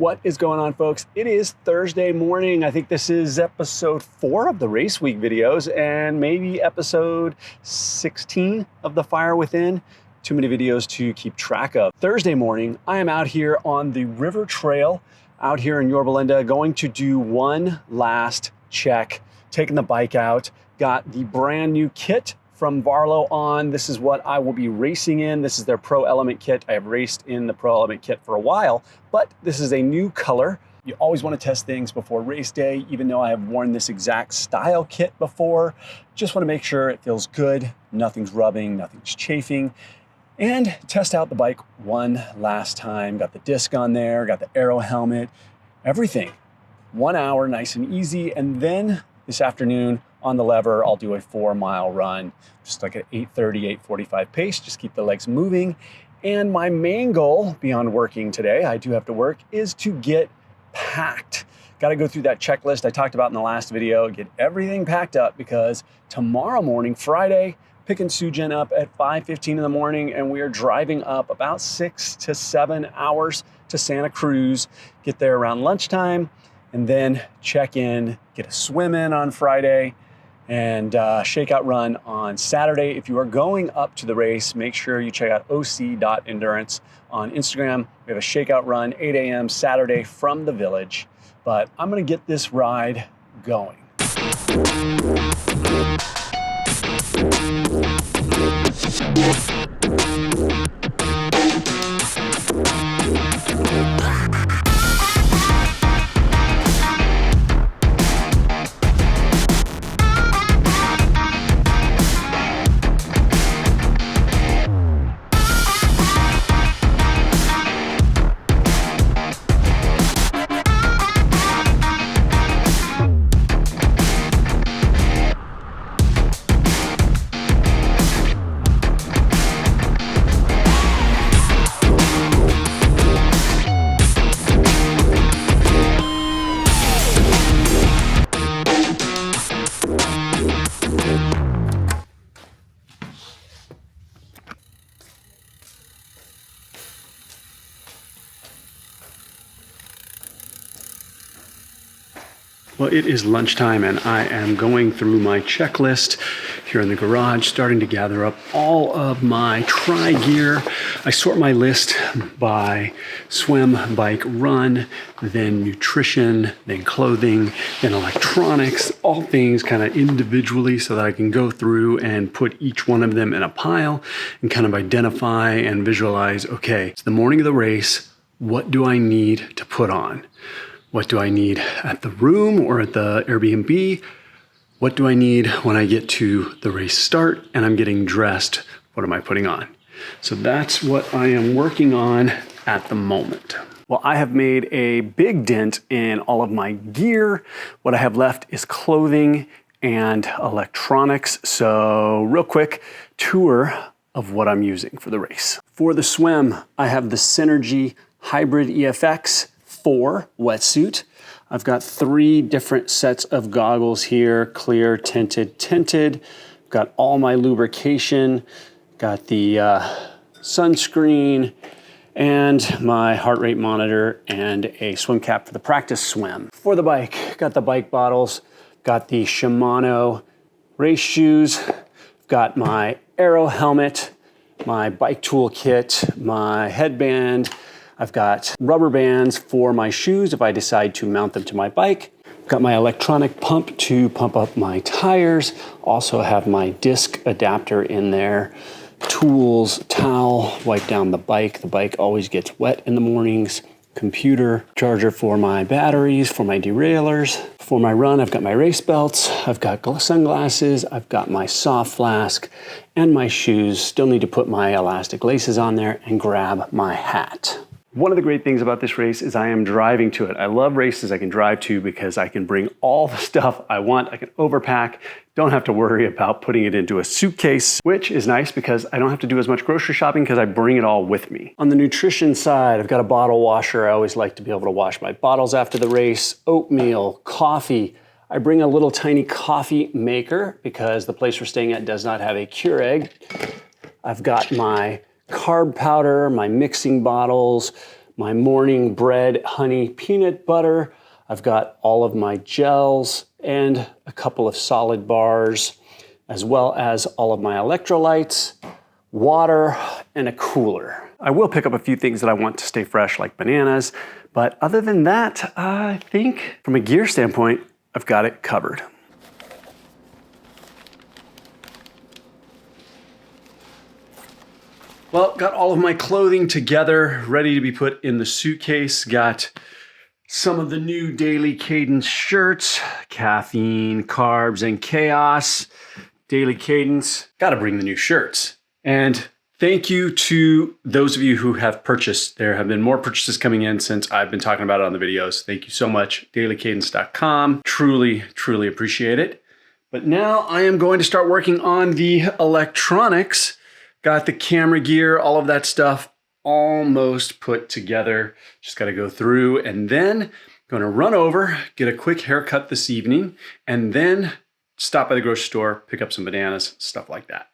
What is going on, folks? It is Thursday morning. I think this is episode 4 of the Race Week videos and maybe episode 16 of the Fire Within. Too many videos to keep track of. Thursday morning, I am out here on the River Trail out here in Yorba Linda, going to do one last check, taking the bike out. Got the brand new kit from Varlo on. This is what I will be racing in. This is their Pro Element kit. I have raced in the Pro Element kit for a while, but this is a new color. You always want to test things before race day, even though I have worn this exact style kit before. Just want to make sure it feels good, nothing's rubbing, nothing's chafing, and test out the bike one last time. Got the disc on there, got the aero helmet, everything. 1 hour, nice and easy, and then this afternoon, on the lever, I'll do a 4-mile run, just like an 8:30, 8:45 pace, just keep the legs moving. And my main goal, beyond working today, I do have to work, is to get packed. Got to go through that checklist I talked about in the last video, get everything packed up, because tomorrow morning, Friday, picking Sujan up at 5:15 in the morning, and we are driving up about 6 to 7 hours to Santa Cruz, get there around lunchtime, and then check in, get a swim in on Friday, and shakeout run on Saturday. If you are going up to the race, make sure you check out oc.endurance on Instagram. We have a shakeout run, 8 a.m. Saturday from the village. But I'm gonna get this ride going. Well, it is lunchtime and I am going through my checklist here in the garage, starting to gather up all of my tri gear. I sort my list by swim, bike, run, then nutrition, then clothing, then electronics, all things kind of individually so that I can go through and put each one of them in a pile and kind of identify and visualize, okay, it's the morning of the race, what do I need to put on? What do I need at the room or at the Airbnb? What do I need when I get to the race start and I'm getting dressed? What am I putting on? So that's what I am working on at the moment. Well, I have made a big dent in all of my gear. What I have left is clothing and electronics. So real quick tour of what I'm using for the race. For the swim, I have the Synergy Hybrid EFX 4 wetsuit. I've got 3 different sets of goggles here, clear, tinted, tinted. Got all my lubrication, got the sunscreen, and my heart rate monitor, and a swim cap for the practice swim. For the bike, got the bike bottles, got the Shimano race shoes, got my aero helmet, my bike toolkit, my headband. I've got rubber bands for my shoes if I decide to mount them to my bike. Got my electronic pump to pump up my tires. Also have my disc adapter in there. Tools, towel, wipe down the bike. The bike always gets wet in the mornings. Computer, charger for my batteries, for my derailleurs. For my run, I've got my race belts. I've got sunglasses. I've got my soft flask and my shoes. Still need to put my elastic laces on there and grab my hat. One of the great things about this race is I am driving to it. I love races I can drive to because I can bring all the stuff I want. I can overpack, don't have to worry about putting it into a suitcase, which is nice because I don't have to do as much grocery shopping because I bring it all with me. On the nutrition side, I've got a bottle washer. I always like to be able to wash my bottles after the race. Oatmeal, coffee. I bring a little tiny coffee maker because the place we're staying at does not have a Keurig. I've got my carb powder, my mixing bottles, my morning bread, honey, peanut butter. I've got all of my gels and a couple of solid bars, as well as all of my electrolytes, water, and a cooler. I will pick up a few things that I want to stay fresh, like bananas, but other than that, I think from a gear standpoint, I've got it covered. Well, got all of my clothing together, ready to be put in the suitcase. Got some of the new Daily Cadence shirts, caffeine, carbs, and chaos. Daily Cadence, gotta bring the new shirts. And thank you to those of you who have purchased. There have been more purchases coming in since I've been talking about it on the videos. Thank you so much, dailycadence.com. Truly, truly appreciate it. But now I am going to start working on the electronics. Got the camera gear, all of that stuff almost put together. Just got to go through and then going to run over, get a quick haircut this evening, and then stop by the grocery store, pick up some bananas, stuff like that.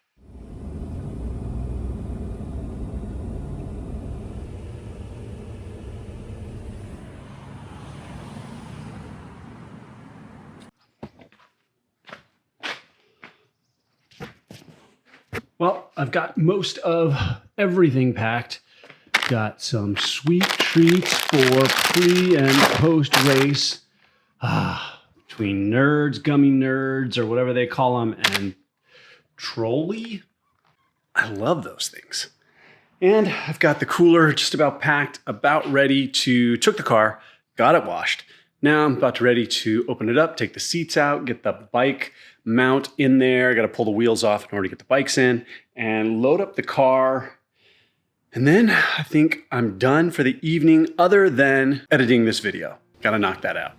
Well, I've got most of everything packed. Got some sweet treats for pre and post race. Between nerds, gummy nerds, or whatever they call them, and trolley. I love those things. And I've got the cooler just about packed, about ready to, took the car, got it washed. Now I'm about ready to open it up, take the seats out, get the bike mount in there. I got to pull the wheels off in order to get the bikes in and load up the car. And then I think I'm done for the evening other than editing this video. Got to knock that out.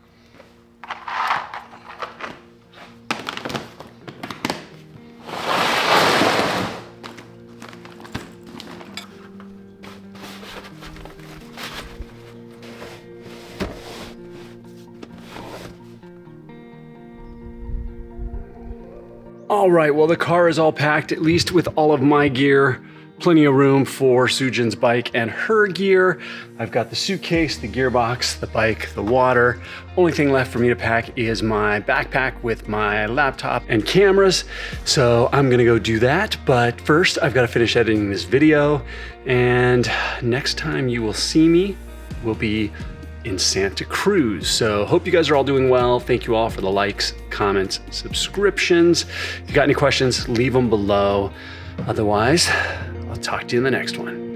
All right, well, the car is all packed, at least with all of my gear. Plenty of room for Sujin's bike and her gear. I've got the suitcase, the gearbox, the bike, the water. Only thing left for me to pack is my backpack with my laptop and cameras. So I'm gonna go do that. But first, I've got to finish editing this video. And next time you will see me will be in Santa Cruz. So hope you guys are all doing well. Thank you all for the likes, comments, subscriptions. If you got any questions, leave them below. Otherwise, I'll talk to you in the next one.